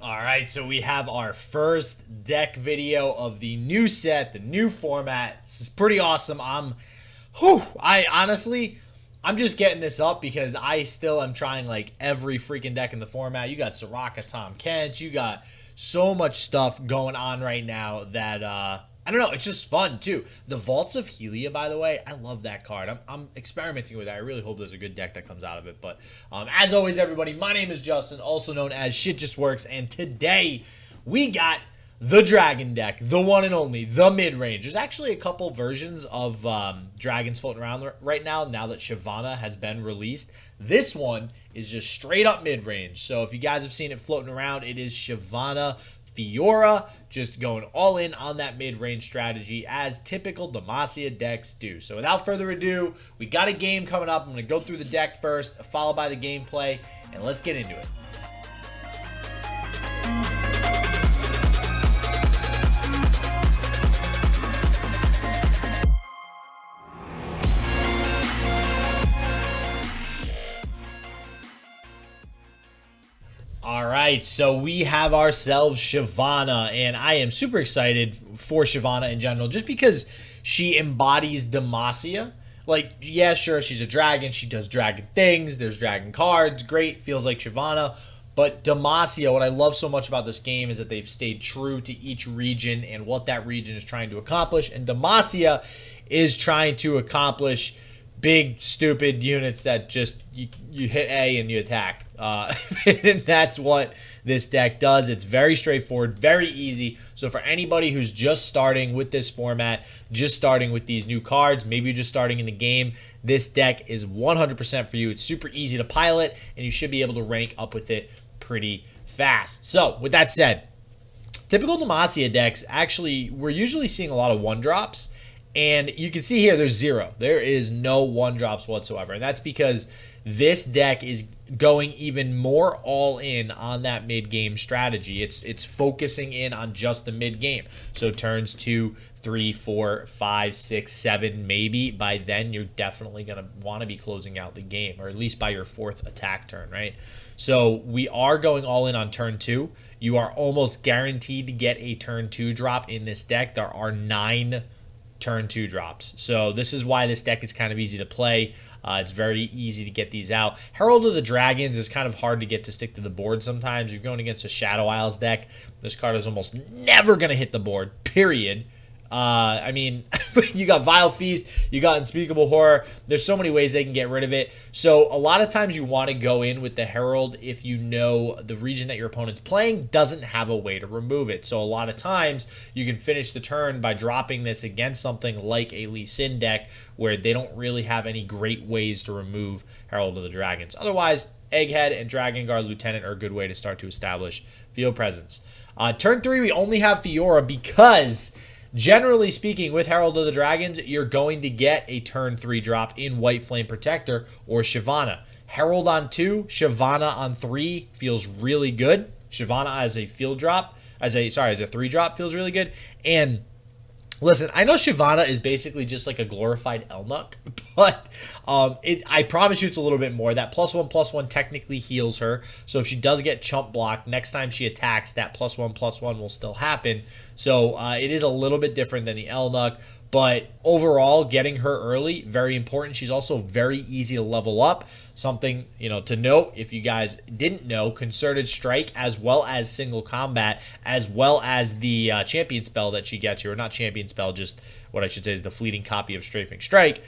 All right, so we have our first deck video of the new set, the new format. This is pretty awesome. I honestly, I'm just getting this up because I still am trying like every freaking deck in the format. You got Soraka, Tom Kent, you got so much stuff going on right now that I don't know. It's just fun too. The Vaults of Helia, by the way, I love that card. I'm experimenting with that. I really hope there's a good deck that comes out of it. But as always, everybody, my name is Justin, also known as Shit Just Works, and today we got the Dragon deck, the one and only, the mid-range. There's actually a couple versions of dragons floating around right now that Shyvana has been released. This one is just straight up mid-range. So if you guys have seen it floating around, it is Shyvana Fiora, just going all in on that mid-range strategy as typical Demacia decks do. So without further ado, we got a game coming up. I'm going to go through the deck first, followed by the gameplay, and let's get into it. All right, so we have ourselves Shyvana, and I am super excited for Shyvana in general, just because she embodies Demacia. Like, yeah, sure, she's a dragon, she does dragon things, there's dragon cards, great, feels like Shyvana. But Demacia, what I love so much about this game is that they've stayed true to each region and what that region is trying to accomplish. And Demacia is trying to accomplish big, stupid units that just you hit A and you attack. And that's what this deck does. It's very straightforward, very easy. So for anybody who's just starting with this format, just starting with these new cards, maybe you're just starting in the game, this deck is 100% for you. It's super easy to pilot, and you should be able to rank up with it pretty fast. So with that said, typical Demacia decks, actually, we're usually seeing a lot of one-drops. And you can see here, there's zero. There is no one-drops whatsoever. And that's because this deck is going even more all in on that mid-game strategy. It's focusing in on just the mid-game. So turns 2, 3, 4, 5, 6, 7, maybe. By then, you're definitely going to want to be closing out the game, or at least by your 4th attack turn, right? So we are going all in on turn 2. You are almost guaranteed to get a turn 2 drop in this deck. There are 9 turn 2 drops. So this is why this deck is kind of easy to play. It's very easy to get these out. Herald of the Dragons is kind of hard to get to stick to the board sometimes. You're going against a Shadow Isles deck. This card is almost never going to hit the board, period. I mean, you got Vile Feast, you got Unspeakable Horror. There's so many ways they can get rid of it. So a lot of times you want to go in with the Herald if you know the region that your opponent's playing doesn't have a way to remove it. So a lot of times you can finish the turn by dropping this against something like a Lee Sin deck where they don't really have any great ways to remove Herald of the Dragons. Otherwise, Egghead and Dragon Guard Lieutenant are a good way to start to establish field presence. Turn 3, we only have Fiora because, generally speaking, with Herald of the Dragons, you're going to get a turn 3 drop in White Flame Protector or Shyvana. Herald on 2, Shyvana on 3 feels really good. Shyvana as a field drop, as a 3 drop feels really good. And listen, I know Shyvana is basically just like a glorified Elnuck, but I promise you it's a little bit more. That +1/+1 technically heals her, so if she does get chump blocked, next time she attacks, that +1/+1 will still happen. So it is a little bit different than the Elnuck, but overall, getting her early, very important. She's also very easy to level up. Something, to note, if you guys didn't know, Concerted Strike, as well as Single Combat, as well as the Champion Spell that she gets you, or not Champion Spell, just what I should say is the fleeting copy of Strafing Strike.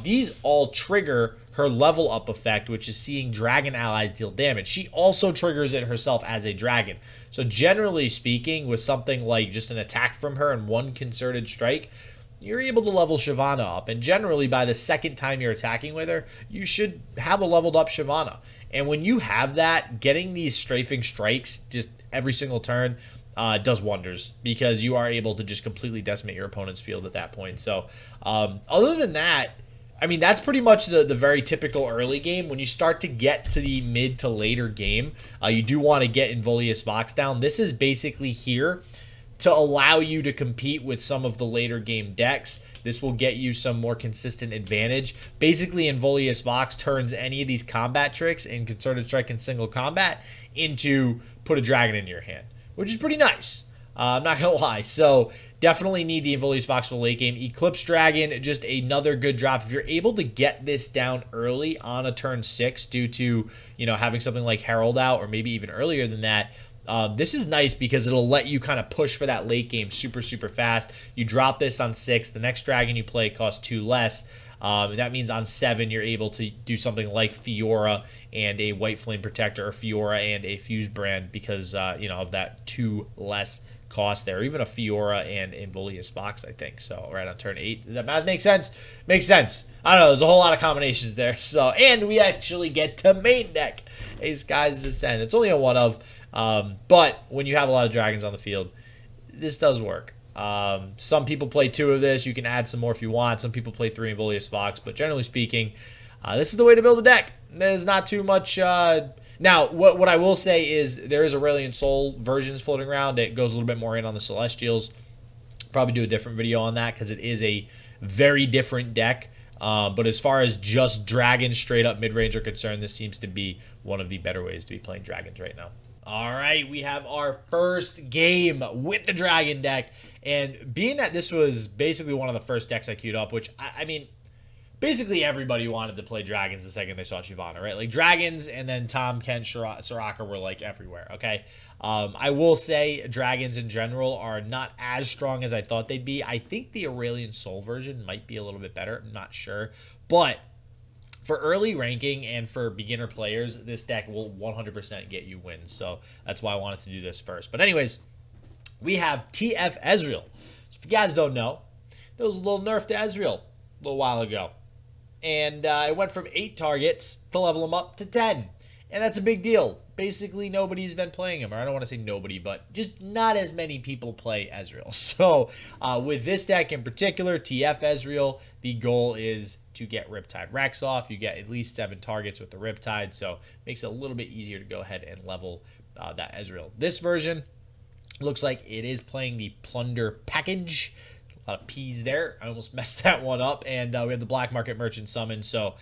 These all trigger her level up effect, which is seeing dragon allies deal damage. She also triggers it herself as a dragon. So generally speaking, with something like just an attack from her and 1 Concerted Strike, you're able to level Shyvana up. And generally, by the second time you're attacking with her, you should have a leveled up Shyvana. And when you have that, getting these Strafing Strikes just every single turn does wonders, because you are able to just completely decimate your opponent's field at that point. So other than that, I mean, that's pretty much the very typical early game. When you start to get to the mid to later game, you do want to get Involius Vox down. This is basically here to allow you to compete with some of the later game decks This will get you some more consistent advantage. Basically, Involius Vox turns any of these combat tricks in Concerted Strike and single combat into put a dragon in your hand, which is pretty nice. I'm not going to lie. So definitely need the Involius Vox for late game. Eclipse Dragon, just another good drop. If you're able to get this down early on a turn 6 due to, having something like Herald out or maybe even earlier than that, this is nice because it'll let you kind of push for that late game super, super fast. You drop this on 6. The next dragon you play costs 2 less. That means on 7 you're able to do something like Fiora and a White Flame Protector, or Fiora and a Fuse Brand because, of that 2 less cost there, or even a Fiora and Involius Vox, I think. So right on turn 8. Does that math make sense? Makes sense. I don't know. There's a whole lot of combinations there. So, and we actually get to main deck a Sky's Descent. It's only a 1 of, but when you have a lot of dragons on the field, this does work. Some people play 2 of this. You can add some more if you want. Some people play 3 Involius Vox, but generally speaking, this is the way to build a deck. There's not too much. Now, what I will say is there is Aurelion Soul versions floating around. It goes a little bit more in on the Celestials. Probably do a different video on that because it is a very different deck. But as far as just dragons straight up mid-range are concerned, this seems to be one of the better ways to be playing dragons right now. All right, we have our first game with the dragon deck. And being that this was basically one of the first decks I queued up, which, I mean, basically everybody wanted to play dragons the second they saw Shyvana, right? Like dragons and then Tahm Kench, Soraka were like everywhere, okay? I will say dragons in general are not as strong as I thought they'd be. I think the Aurelion Soul version might be a little bit better. I'm not sure. But for early ranking and for beginner players, this deck will 100% get you wins. So that's why I wanted to do this first. But anyways, we have TF Ezreal. So if you guys don't know, there was a little nerf to Ezreal a little while ago. And it went from 8 targets to level him up to 10. And that's a big deal. Basically, nobody's been playing him. Or I don't want to say nobody, but just not as many people play Ezreal. So with this deck in particular, TF Ezreal, the goal is to get Riptide Rex off. You get at least 7 targets with the Riptide. So it makes it a little bit easier to go ahead and level that Ezreal. This version looks like it is playing the Plunder package. A lot of P's there. I almost messed that one up. And we have the Black Market Merchant summon. So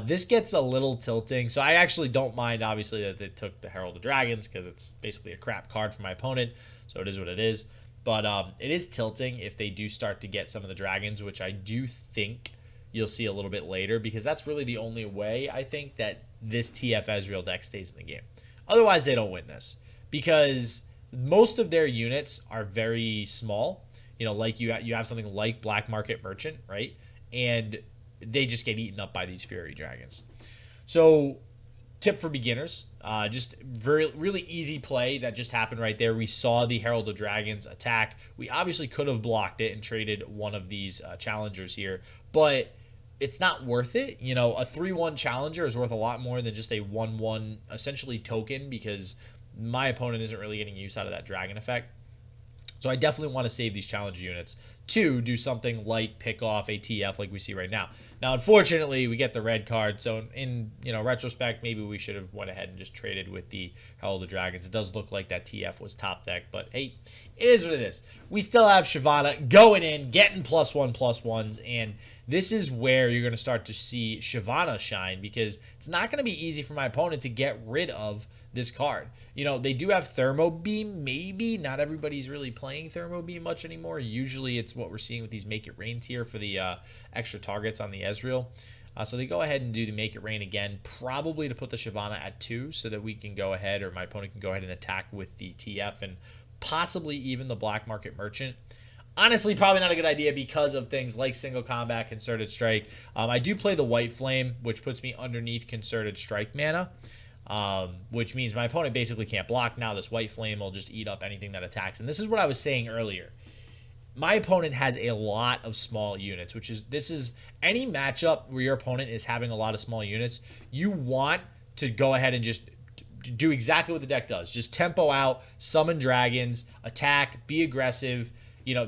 this gets a little tilting. So I actually don't mind, obviously, that they took the Herald of Dragons because it's basically a crap card for my opponent. So it is what it is. But it is tilting if they do start to get some of the dragons, which I do think you'll see a little bit later because that's really the only way I think that this TF Ezreal deck stays in the game. Otherwise, they don't win this because most of their units are very small. Like you have something like Black Market Merchant, right? And they just get eaten up by these Fury Dragons. So, tip for beginners, just really easy play that just happened right there. We saw the Herald of Dragons attack. We obviously could have blocked it and traded one of these challengers here, but it's not worth it. A 3-1 challenger is worth a lot more than just a 1-1 essentially token because my opponent isn't really getting use out of that dragon effect. So I definitely want to save these challenger units to do something like pick off a TF like we see right now. Now, unfortunately, we get the red card. So in retrospect, maybe we should have went ahead and just traded with the Herald of Dragons. It does look like that TF was top deck, but hey, it is what it is. We still have Shyvana going in, getting +1/+1s, and this is where you're going to start to see Shyvana shine because it's not going to be easy for my opponent to get rid of this card. They do have Thermo Beam, maybe. Not everybody's really playing Thermo Beam much anymore. Usually it's what we're seeing with these Make It Rain tier for the extra targets on the Ezreal. So they go ahead and do the Make It Rain again, probably to put the Shyvana at 2 so that we can go ahead, or my opponent can go ahead and attack with the TF and possibly even the Black Market Merchant. Honestly, probably not a good idea because of things like single combat, Concerted Strike. I do play the White Flame, which puts me underneath Concerted Strike mana. Which means my opponent basically can't block. Now this White Flame will just eat up anything that attacks. And this is what I was saying earlier. My opponent has a lot of small units, this is any matchup where your opponent is having a lot of small units, you want to go ahead and just do exactly what the deck does. Just tempo out, summon dragons, attack, be aggressive,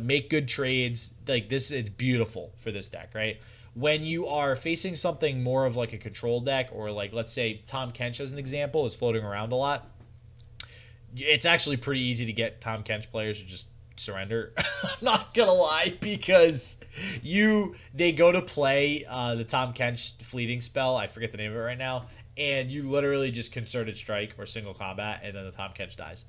make good trades. Like this, it's beautiful for this deck, right? When you are facing something more of like a control deck, or like, let's say Tahm Kench as an example is floating around a lot, it's actually pretty easy to get Tahm Kench players to just surrender. I'm not gonna lie, because they go to play the Tom Kench fleeting spell. I forget the name of it right now, and you literally just concerted strike or single combat, and then the Tom Kench dies.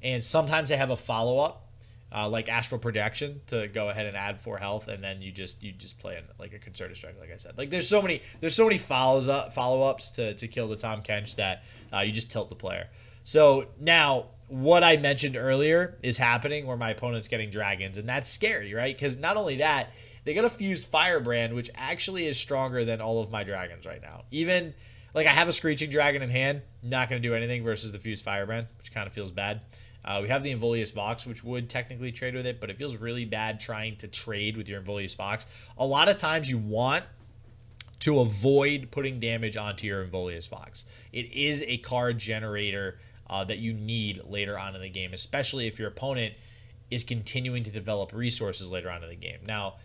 And sometimes they have a follow up, like astral projection, to go ahead and add 4 health, and then you just play in like a concerted strike. Like I said, like there's so many follow ups to kill the Tom Kench that you just tilt the player. So now what I mentioned earlier is happening, where my opponent's getting dragons, and that's scary, right? Because not only that, they got a fused firebrand, which actually is stronger than all of my dragons right now. Even like I have a screeching dragon in hand, not going to do anything versus the fused firebrand, which kind of feels bad. We have the Involius Vox, which would technically trade with it, but it feels really bad trying to trade with your Involius Vox. A lot of times you want to avoid putting damage onto your Involius Vox. It is a card generator that you need later on in the game, especially if your opponent is continuing to develop resources later on in the game. Now,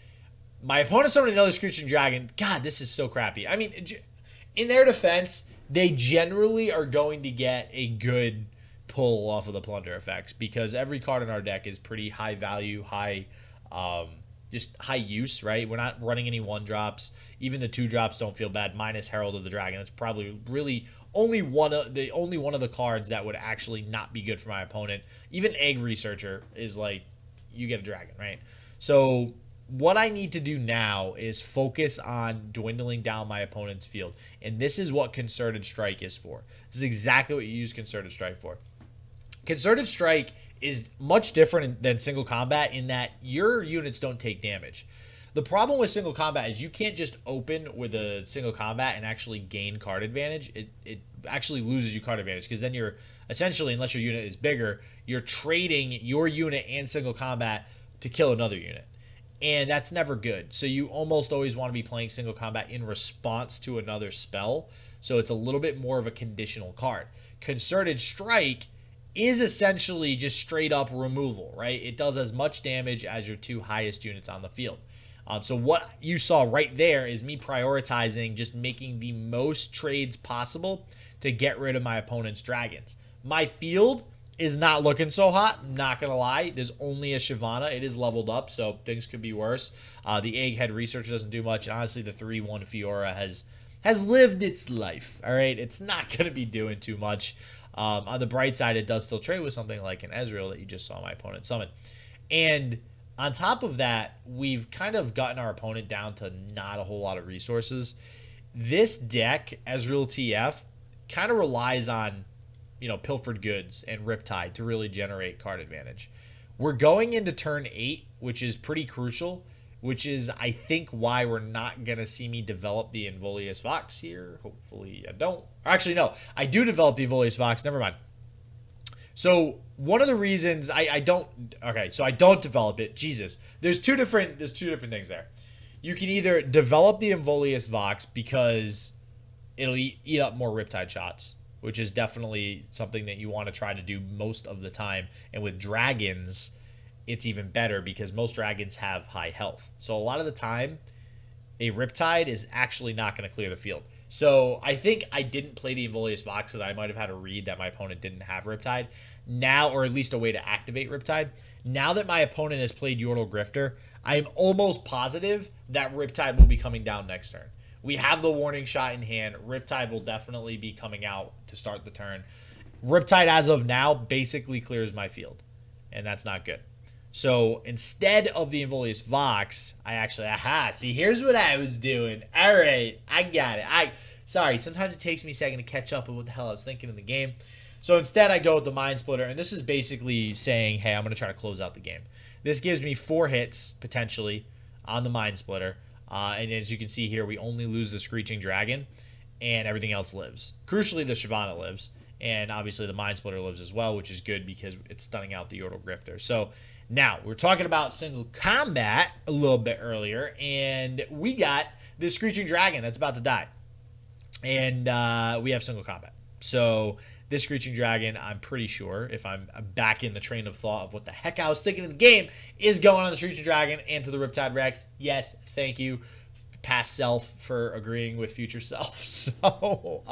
my opponent's summoning another Screeching Dragon. God, this is so crappy. I mean, in their defense, they generally are going to get a good pull off of the Plunder effects, because every card in our deck is pretty high value, just high use, right? We're not running any 1-drops. Even the 2-drops don't feel bad, minus Herald of the Dragon. It's probably really only one of the cards that would actually not be good for my opponent. Even Egg Researcher is like, you get a dragon, right? So what I need to do now is focus on dwindling down my opponent's field. And this is what Concerted Strike is for. This is exactly what you use Concerted Strike for. Concerted Strike is much different than single combat in that your units don't take damage. The problem with single combat is you can't just open with a single combat and actually gain card advantage. It actually loses you card advantage, because then you're essentially, unless your unit is bigger, you're trading your unit and single combat to kill another unit. And that's never good. So you almost always want to be playing single combat in response to another spell. So it's a little bit more of a conditional card. Concerted Strike is essentially just straight up removal, right? It does as much damage as your 2 highest units on the field. So what you saw right there is me prioritizing just making the most trades possible to get rid of my opponent's dragons. My field is not looking so hot, I'm not going to lie. There's only a Shyvana. It is leveled up, so things could be worse. The Egghead Researcher doesn't do much. And honestly, the 3/1 Fiora has lived its life, all right? It's not going to be doing too much. On the bright side, it does still trade with something like an Ezreal that you just saw my opponent summon. And on top of that, we've kind of gotten our opponent down to not a whole lot of resources. This deck, Ezreal TF, kind of relies on, Pilfered Goods and Riptide to really generate card advantage. We're going into turn 8, which is pretty crucial, which is, I think, why we're not going to see me develop the Involius Vox here. Hopefully I don't. Actually, no, I do develop the Involius Vox. Never mind. So one of the reasons I don't, okay, so I don't develop it. Jesus, there's two different things there. You can either develop the Involius Vox because it'll eat up more Riptide shots, which is definitely something that you want to try to do most of the time. And with dragons, it's even better because most dragons have high health. So a lot of the time, a Riptide is actually not going to clear the field. So I think I didn't play the Involius Vox because I might have had a read that my opponent didn't have Riptide. Now, or at least a way to activate Riptide. Now that my opponent has played Yordle Grifter, I am almost positive that Riptide will be coming down next turn. We have the warning shot in hand. Riptide will definitely be coming out to start the turn. Riptide, as of now, basically clears my field, and that's not good. So instead of the Involius Vox, I actually, see, here's what I was doing. All right, I got it. Sorry, sometimes it takes me a second to catch up with what the hell I was thinking in the game. So instead, I go with the Mind Splitter, and this is basically saying, hey, I'm going to try to close out the game. This gives me 4 hits, potentially, on the Mind Splitter. And as you can see here, we only lose the Screeching Dragon, and everything else lives. Crucially, the Shyvana lives, and obviously the Mind Splitter lives as well, which is good because it's stunning out the Yordle Grifter. So now, we're talking about single combat a little bit earlier, and we got this Screeching Dragon that's about to die. And we have single combat. So this Screeching Dragon, I'm pretty sure, if I'm back in the train of thought of what the heck I was thinking in the game, is going on the Screeching Dragon and to the Riptide Rex. Yes, thank you, past self, for agreeing with future self. So,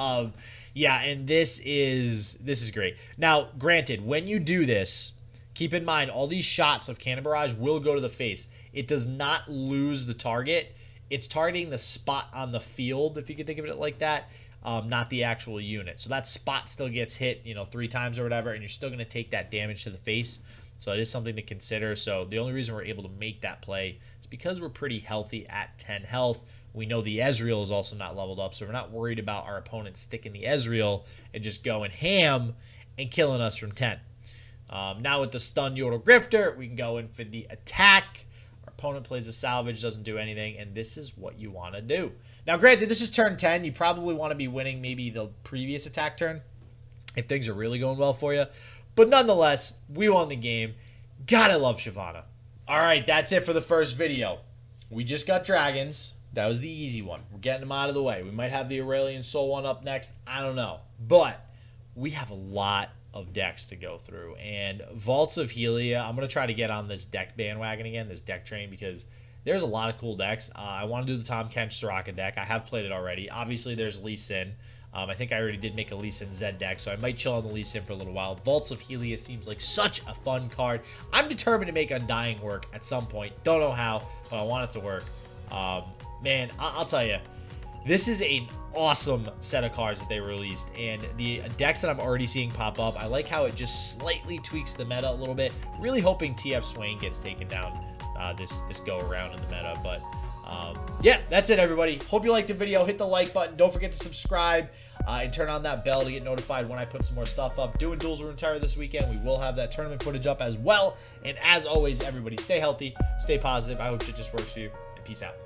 yeah, and this is great. Now, granted, when you do this, Keep in mind, all these shots of Cannon Barrage will go to the face. It does not lose the target. It's targeting the spot on the field, if you can think of it like that, not the actual unit. So that spot still gets hit, 3 times or whatever, and you're still going to take that damage to the face. So it is something to consider. So the only reason we're able to make that play is because we're pretty healthy at 10 health. We know the Ezreal is also not leveled up, so we're not worried about our opponent sticking the Ezreal and just going ham and killing us from 10. Now with the stun Yordle Grifter, we can go in for the attack. Our opponent plays a salvage, doesn't do anything, and this is what you want to do. Now granted, this is turn 10. You probably want to be winning maybe the previous attack turn if things are really going well for you. But nonetheless, we won the game. Gotta love Shyvana. Alright, that's it for the first video. We just got dragons. That was the easy one. We're getting them out of the way. We might have the Aurelion Soul one up next. I don't know. But we have a lot of decks to go through. And Vaults of Helia, I'm going to try to get on this deck bandwagon again, this deck train, because there's a lot of cool decks. I want to do the Tom Kench Soraka deck. I have played it already. Obviously, there's Lee Sin. I think I already did make a Lee Sin Zed deck, so I might chill on the Lee Sin for a little while. Vaults of Helia seems like such a fun card. I'm determined to make Undying work at some point. Don't know how, but I want it to work. Man, I'll tell you, this is an awesome set of cards that they released, and the decks that I'm already seeing pop up, I like how it just slightly tweaks the meta a little bit. Really hoping TF Swain gets taken down this go around in the meta, but yeah, that's it, everybody. Hope you liked the video. Hit the like button. Don't forget to subscribe and turn on that bell to get notified when I put some more stuff up. Doing duels with Runeterra this weekend. We will have that tournament footage up as well. And as always, everybody, stay healthy, stay positive. I hope shit just works for you, and peace out.